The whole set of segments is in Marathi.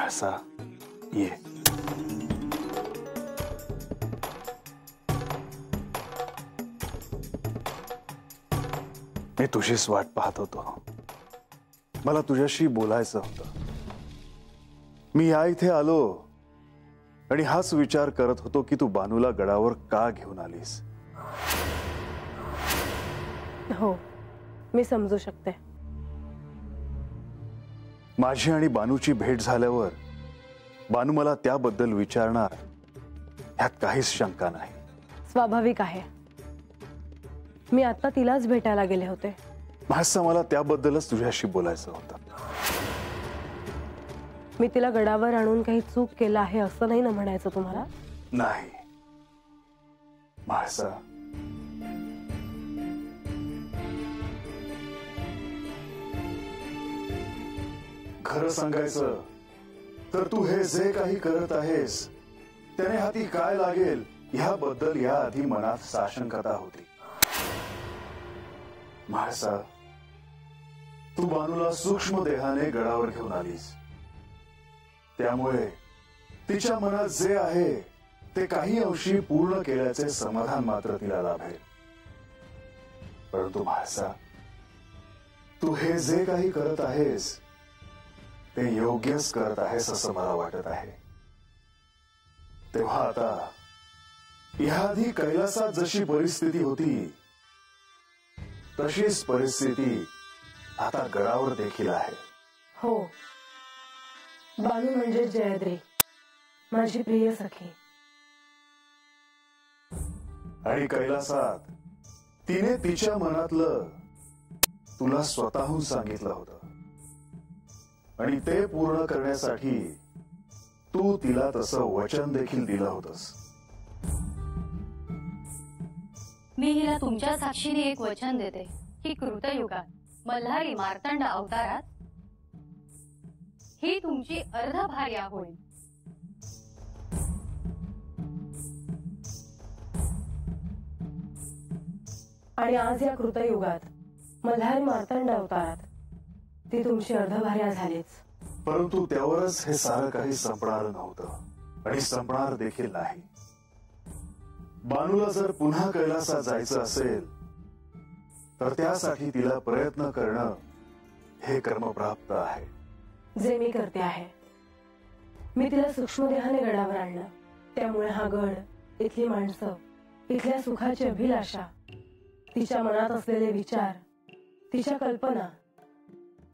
म्हाळसा ये. मी तुझीच वाट पाहत होतो. मला तुझ्याशी बोलायचं होतं. मी या इथे आलो आणि हाच विचार करत होतो की तू बानूला गडावर का घेऊन आलीस. हो, मी समजू शकते. माझी आणि बानूची भेट झाल्यावर बानू मला त्याबद्दल विचारणार यात काहीच शंका नाही. स्वाभाविक आहे. मी आता तिलाच भेटायला गेले होते. म्हाळसा मला त्याबद्दलच तुझ्याशी बोलायचं होतं. मी तिला गडावर आणून काही चूक केलं आहे असं नाही ना म्हणायचं तुम्हाला? नाही म्हाळसा, खरं सांगायचं तर तू हे जे काही करत आहेस त्याने हाती काय लागेल ह्याबद्दल याआधी मनात साशंकता होती. म्हाळसा, तू बानूला सूक्ष्म देहाने गडावर घेऊन आलीस. त्यामुळे तिच्या मनात जे आहे ते काही अंशी पूर्ण केल्याचे समाधान मात्र तिला लाभेल. परंतु म्हाळसा, तू हे जे काही करत आहेस ते योग्यच करत आहेस असं मला वाटत आहे. तेव्हा आता याआधी कैलासात जशी परिस्थिती होती तशीच परिस्थिती आता गडावर देखील आहे. हो, बानू म्हणजे जयद्री, माझी प्रिय सखी. आणि कैलासात तिने तिच्या मनातलं तुला स्वतःहून सांगितलं होतं आणि ते पूर्ण करण्यासाठी तू तिला तसं वचन देखील दिलं होतंस. मी हिला तुमच्या साक्षीने एक वचन देते की कृतयुगात मल्हारी मार्तंड अवतारात ही तुमची अर्धभार्या होईल. आणि आज या कृतयुगात मल्हारी मार्तंड अवतारात ती तुमची अर्धभार्या झालीच. परंतु त्यावरच हे सारं काही संपणार नव्हतं आणि संपणार देखील नाही. बानूला जर पुन्हा कैलासात जायचं असेल तर त्यासाठी तिला प्रयत्न करणं हे कर्मप्राप्त आहे. जे मी करते आहे. मी तिला सूक्ष्म देहाने गडावर आणलं. त्यामुळे हा गड, इथली माणसं, इथल्या सुखाची अभिलाषा, तिच्या मनात असलेले विचार, तिच्या कल्पना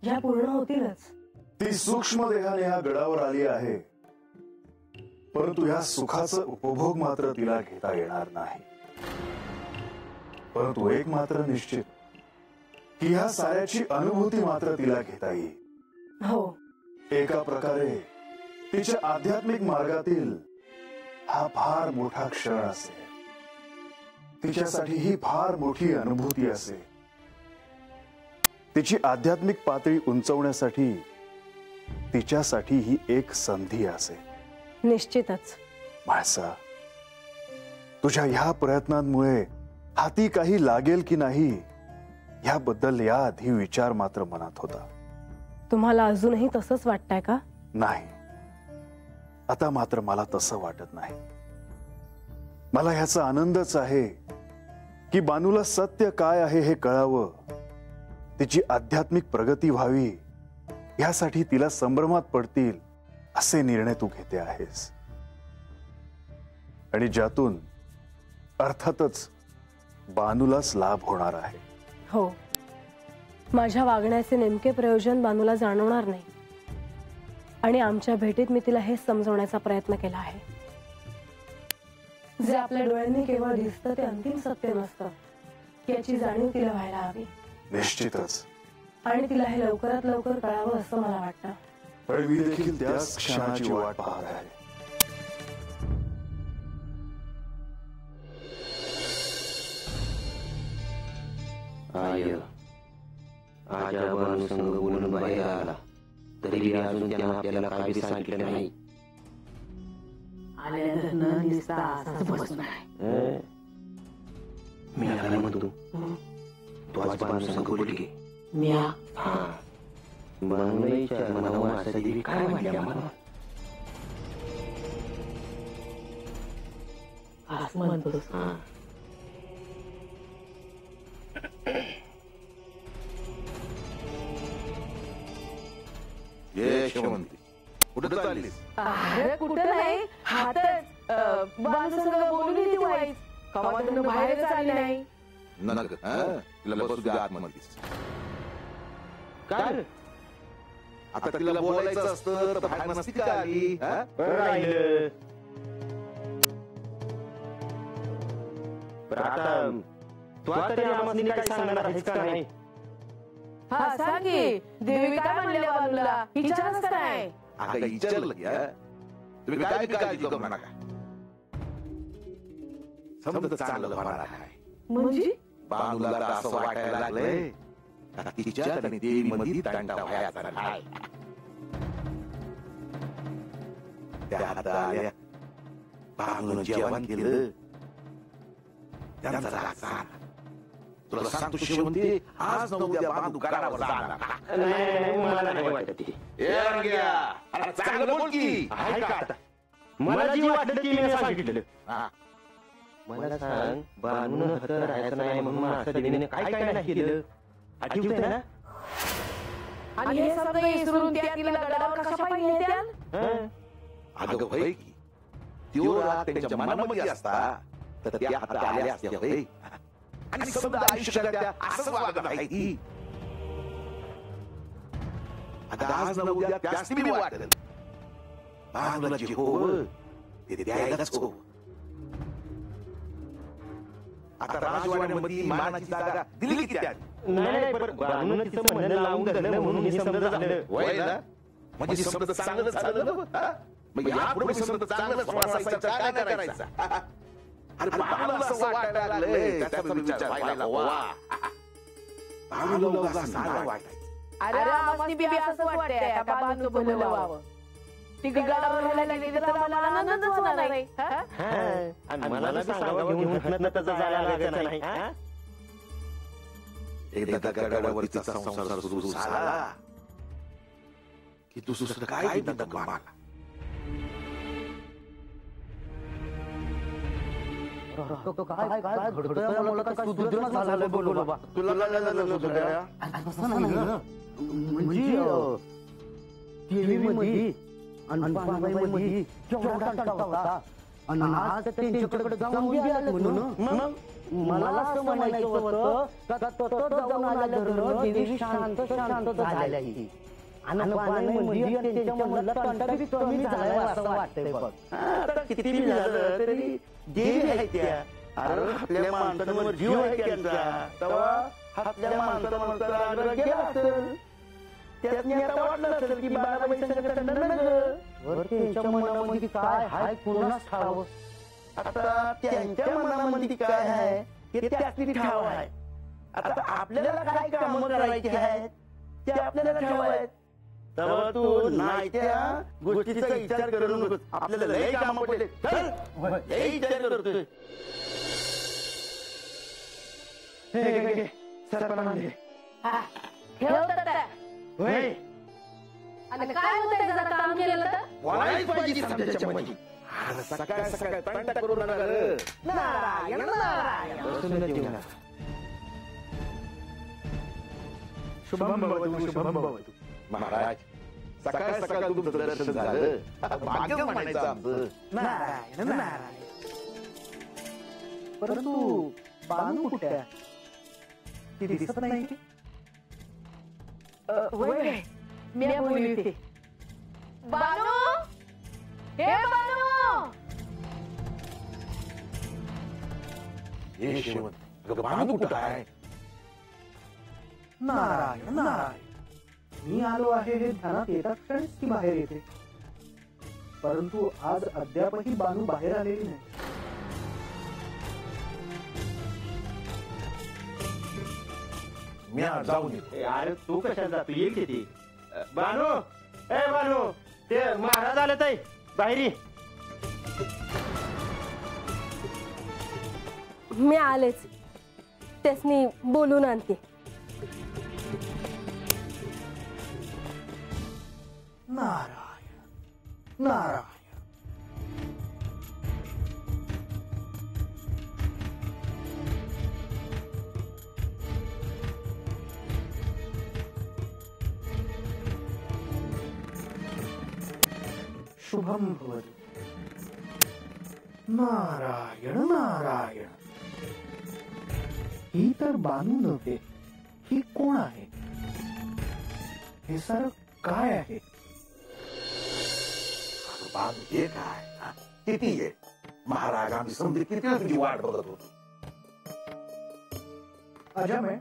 ह्या पूर्ण होतीलच. ती सूक्ष्म देहाने या गडावर आली आहे, परंतु या सुखाचा उपभोग मात्र तिला घेता येणार नाही. परंतु एक मात्र निश्चित की ह्या साऱ्याची अनुभूती मात्र तिला घेता येईल. हो, एका प्रकारे तिच्या आध्यात्मिक मार्गातील हा फार मोठा क्षण असेल. तिच्यासाठी ही फार मोठी अनुभूती असेल. तिची आध्यात्मिक पातळी उंचवण्यासाठी तिच्यासाठी ही एक संधी असेल. निश्चितच. म्हाळसा, तुझ्या ह्या प्रयत्नांमुळे हाती काही लागेल की नाही याबद्दल याआधी विचार मात्र मनात होता. तुम्हाला अजूनही तसंच वाटतंय का? नाही, आता मात्र मला तसं वाटत नाही. मला ह्याचा आनंदच आहे की बानूला सत्य काय आहे हे कळावं, तिची आध्यात्मिक प्रगती व्हावी, यासाठी तिला संभ्रमात पडतील असे निर्णय तू घेते आहेस. आणि ज्यातून अर्थातच बानूलाच लाभ होणार आहे. हो, माझ्या वागण्याचे नेमके प्रयोजन बानूला जाणवणार नाही. आणि आमच्या भेटीत मी तिला हेच समजवण्याचा प्रयत्न केला आहे. जे आपल्या डोळ्यांनी केवळ दिसतं ते अंतिम सत्य नसतं याची जाणीव तिला व्हायला हवी. निश्चितच. आणि तिला हे लवकरात लवकर कळावं असं मला वाटतं. पण मी देखील त्याच क्षणाची वाट पाहत आहे. आय आज आपण संघ बोलून बाहेर आला तरी अजून त्यानं आपल्याला काही सांगितलं नाही. आल्यानंतर न दिसता असाच बसणार. मी काय म्हणतो तू आज बानू संघ बोल की. म्या हा बानूला विचार म्हणावं असं देवी काय म्हटल्या मला. असं म्हणतोस. ये शेवंती, कुठं चाललीस? अरे कुठं नाही, हातच बाणूसंग बोलून येते वाईस. कवातून बाहेर चालली नाही. ननक तिला बसू दे आतमध्येच. काय रे? आता तिला बोलायचं असतं तर बाहेर नसती का आली? राहिलं. पण आता तू तरी आम्हाला काय सांगणार आहेस का नाही? हा सांग की, देवी काय म्हणल्या बाणूला, विचारच काय? आता विचारलं की तुम्ही काय काळजी करू नका. समजा चांगलं होणार आहे. म्हणजे बाणूला तर असं वाटायला लागलंय तिच्यात आणि देवीमध्ये तंटा व्हायचा नाही. त्या आता आल्या, बाणूनं जेवण केलं, त्यांचा राग झाला. तुला सांगतो शेवंती, आज न उद्या बांधू करावर जाणार. नाही, मला नाही वाटत ते. ए रंग्या, अरे चांगलं बोल की. आहे का आता? मला जी वाटलं ती मी सांगितलं. हा. मला सांग, बाणून हतर राहायचं नाही म्हणून असं देवीने काय काय नाही केलं? आठवतंय ना? आणि हे सगळं विसरून त्या तिला गडावर कशा पाहिजे द्याल? अगं होय की, त्यो राग त्यांच्या मनामध्ये असता तर त्या आता आल्या असत्या होय. आणि समजा आयुष्यात त्या असंच वागत आहे की. आता आज न उद्या त्यास मी वाटेल बाणूला जे होवं ते द्यायलाच होवं. आता राजवाड्यामध्ये मानाची जागा दिली की त्यात? नाही, पण बाणून तिचं म्हणणं लावून धरलं म्हणून हे समजा झालं. होय ना? म्हणजे समजा चांगलं झालं ना? हा? मग यापुढे समजा चांगलं वाचायचं काय करायचं? अरे बाणूला असं वाटायला लागलंय, त्याचा विचार व्हायला हवा. बाणूला उगाच नाराज वाटायचं. अरे आम्हाला बी असंच वाटतंय, आता बाणूचं भलं व्हावं. ती गडावर राहायला लागली तर आम्हाला आनंदच होणार आहे. आणि मला बी सांगावं घेऊन त्याचा जायला लागायचं नाही. एकदा गडावर तिचा संसार सुरू झाला की तू दुसरं काय दंग मागा. काय काय घडतंय मला काय सुधरणं झालं बोल बाबा. तुला असं नाही ना, म्हणजे टीव्हीमध्ये आणि बांगलामध्ये केवढा तंटा होता आणि आज त्यांच्याकडे जाऊन बी आलेत म्हणून. मला असं म्हणायचं होतं का तोच जाऊन आल्यानंतर देवी शांत शांत झाली आणि पाण्यामध्ये त्यांच्या मनाला तंटा बी कमी झालाय असं वाटतंय बघ. आता किती बी झालं तरी देवी आहे त्या. अरे आपल्या माणसांवर जीव आहे त्यांचा. तेव्हा आपल्या माणसाला आग्रह केला असेल, त्यातनी आता वाटलं असेल की बाळाबाई संकट त्यांच्या मनामध्ये काय हाय कोणास ठाव. आता त्यांच्या मनामध्ये काय आहे हे त्यातनी ठाव आहे. आता आपल्याला काय कामं करायची आहेत ते आपल्याला ठाव आहेत. तेव्हा तू नाही त्या गोष्टीचा विचार करू नकोस. आपल्याला लय कामं पडले, लय विचार करतोय. होय, आणि काय होतंय जर काम केलं तर? बोलायच पाहिजे समजायच्यामध्ये. सकाळ सकाळ तंटा करू नका रे. नारायण नारायण. बसून देऊ नका. शुभम भवतु शुभम भवतु. महाराज, सकाळ सकाळ तुमचं दर्शन झालं, भाग्य म्हणायचं आमचं. नारायण नारायण. परंतु बानू कुठे आहे? ती दिसत नाही की. होय, मी बोलली होती. बानू, हे बानू. हे शेवंत, अगं बाणू कुठं आहे? नारायण नारायण. मी आलो आहे हे ध्यानात येताच क्षणीच ती बाहेर येते. परंतु आज अद्यापही बानू बाहेर आलेली नाही. मी जाऊन येतो. अरे तू कशाला जातो? येईल किती. बानू, ए बानू, ते महाराज आले ताई बाहेर ये. मी आलेच, त्यासनी बोलून आणते. नारायण नारायण. शुभम भवतु. नारायण नारायण. ही तर बानू नव्हे. ही कोण आहे? हे सारं काय आहे? बाजू हे काय हा? किती आहे महाराज, आम्ही समजे किती वेळ तुझी वाट बघत होतो. अजय,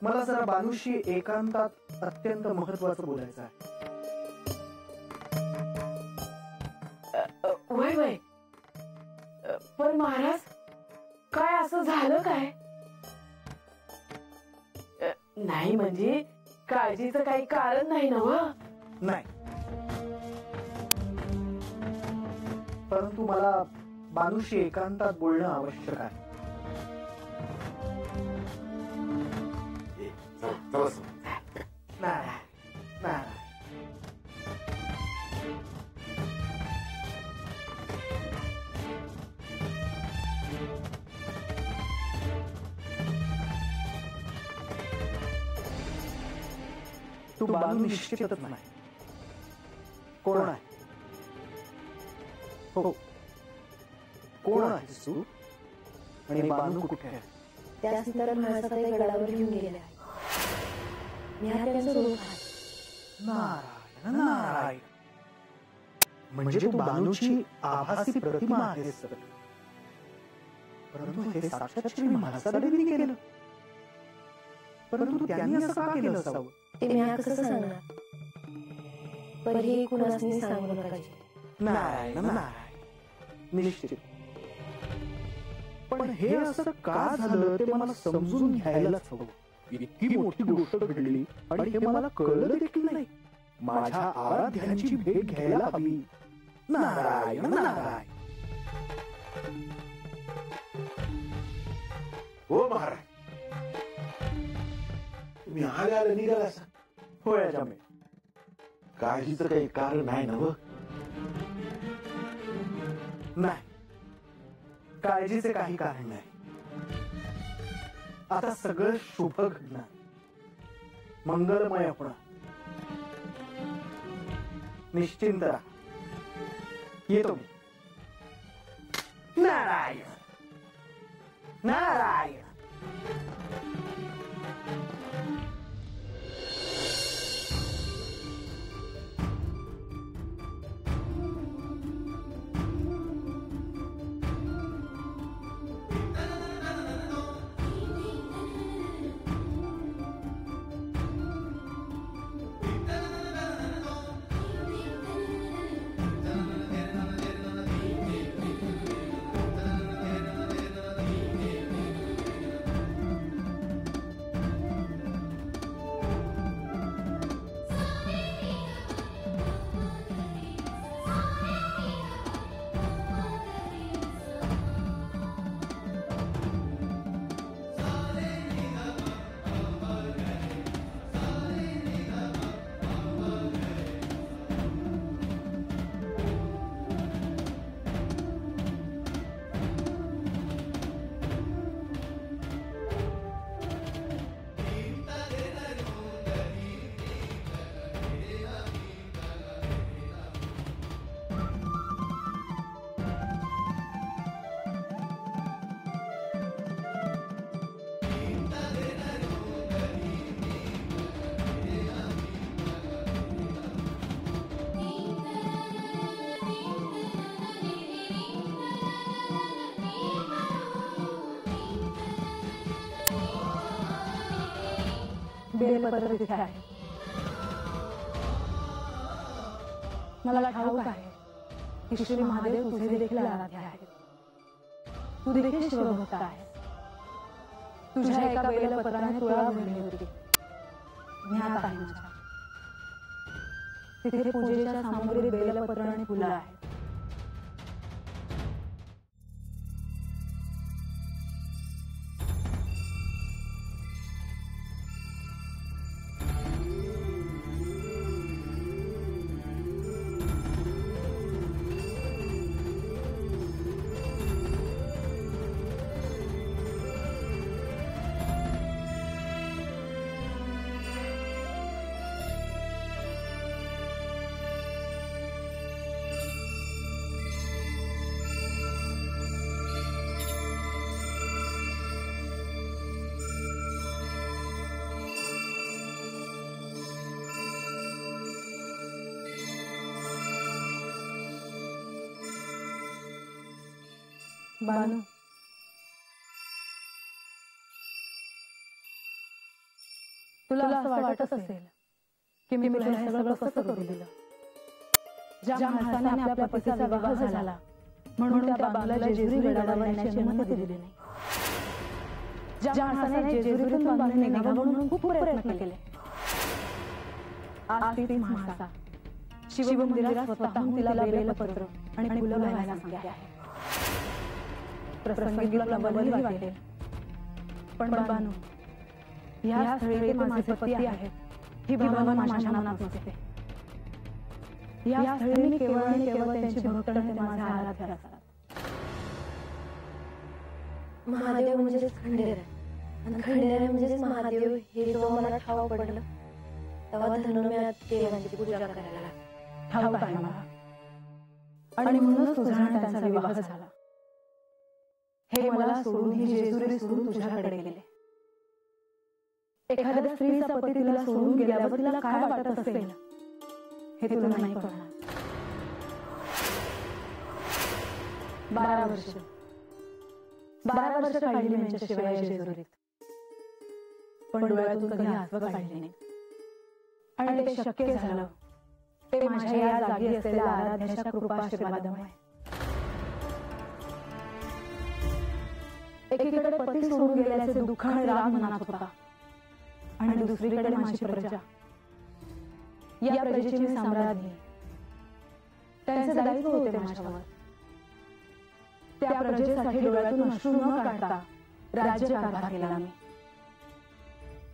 मला जरा बानूशी एकांतात अत्यंत महत्वाचं बोलायचं आहे. वय वय. पण महाराज, काय असं झालं काय? नाही म्हणजे काळजीचं काही कारण नाही ना? नाही, परंतु मला बानूशी एकांतात बोलणं आवश्यक आहे. नारायण नारायण. तू बानू निश्चितच नाही. कोण आहे? हो, कोण आहेस तू? आणि बानू कुठे आहे? त्या सीताराम महाराजांच्या गडावर घेऊन गेले आहे. मी हा त्यांचं रूप आहे. नारायण नारायण. म्हणजे तू बानूची आभासी प्रतिमा आहेस. परंतु हे साक्षात श्री महाराजांनी केलं. परंतु त्यांनी असं का केलं असावं? ते मी हा कसं सांगणार? पण हे कुणास मी सांगू नका. नारायण नारायण. निश्चित. पण हे असं का झालं ते मला समजून घ्यायलाच हवं. इतकी मोठी गोष्ट घडली आणि हे मला कळलं देखील नाही. माझ्या आराध्यांची भेट घ्यायला हवी. नारायण नारायण. हो महाराज, तुम्ही आल्याला निघाला. होय अजामे. काळजीचं काही कारण आहे ना? नाही, काळजीचे काही कारण नाही. आता सगळं शुभ घडणार, मंगलमय होणार. निश्चिंत राहा. येतो मी. नारायण नारायण. बेलपत्र तिथे आहे. मला ठाऊक आहे की श्री महादेव तुझे देखील आराध्य आहेत. तू देखील शिवभक्त आहेस. तुझ्या एका बेलपत्राने तुळा भरली होती. ज्ञात आहे माझ्या. तिथे पूजेच्या सामग्रीत बेलपत्र आणि फुलं आहेत. बानू, तुला असं वाटत असेल की मी तुला हे सगळं कसं करू दिलं. ज्या माणसाने आपल्या पतीचा विवाह झाला म्हणून त्या बानूला जेजुरी गडावर येण्याची अनुमती दिली नाही. ज्या माणसाने जेजुरीतून बानू निघावं म्हणून खूप प्रयत्न केले. आज तीच माणसा शिवमंदिरात स्वतःहून तिला बेलपत्र आणि फुलं घालायला सांगते आहे. प्रसंगी तुला नवलही वाटेल, पण बानू, या स्थळी माझे पती आहेत ही भावना माझ्या मनात नसते. या स्थळी मी केवळ आणि केवळ त्यांची भक्त आणि ते माझे आराध्य असतात. महादेव म्हणजेच खंडेर आणि खंडेर म्हणजेच महादेव हे जेव्हा मला ठाव पडलं तेव्हा धनुर्मासात देवांची पूजा करायला लागली. ठाऊक आहे मला, आणि म्हणूनच तुझा आणि त्यांचा विवाह झाला. हे मला सोडून ही जेजुरी सोडून तुझ्याकडे गेले. एखाद्या स्त्रीचा पती तिला सोडून गेल्यावर तिला काय वाटत असेल हे तुला नाही कळणार. 12 वर्ष काढली मी यांच्याशिवाय जेजुरीत, पण डोळ्यातून कधी आसवं काढली नाही. आणि ते शक्य झालं ते माझ्या या जागी असलेल्या आराध्याच्या कृपाशीर्वादामुळे. एकीकडे पती सोडून गेल्याचे दुःख आणि राग मनात होता, आणि दुसरीकडे माझी प्रजा. या प्रजेची मी सम्राज्ञी. त्यांचे दायित्व होते माझ्यावर. त्या प्रजेसाठी डोळ्यातून अश्रू न काढता राज्यकारभार केला मी,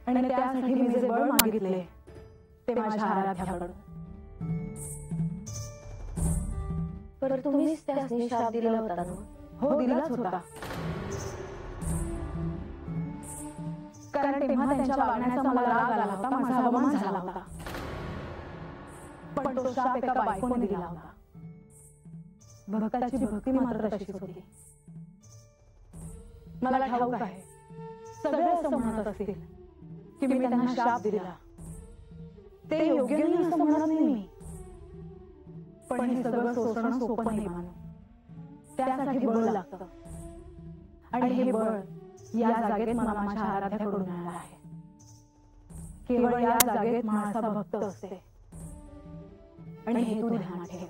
आणि त्यासाठी मी जे बळ मागितले ते माझ्या आराध्याकडून. पर तुम्हीच त्यासनी शाप दिला होता ना? हो, दिलाच होता. कारण तेव्हा त्यांच्या वागण्याचा मला राग आला होता, माझा अवमान झाला होता. पण तो शाप एका बायकोने दिला होता. भक्ताची भक्ती मात्र तशीच होती. मला ठाऊक आहे सगळे असं म्हणत असतील की मी त्यांना शाप दिला. ते योग्य नाही असं म्हणत नाही मी, पण हे सगळं सोसणं सोपं नाही मानू. त्यासाठी बळ लागतं, आणि हे बळ या जागेत मला माझ्या आराध्याकडून मिळालं आहे. केवळ या जागेत माणसा भक्त असते, आणि हे तू ध्यानात ठेव.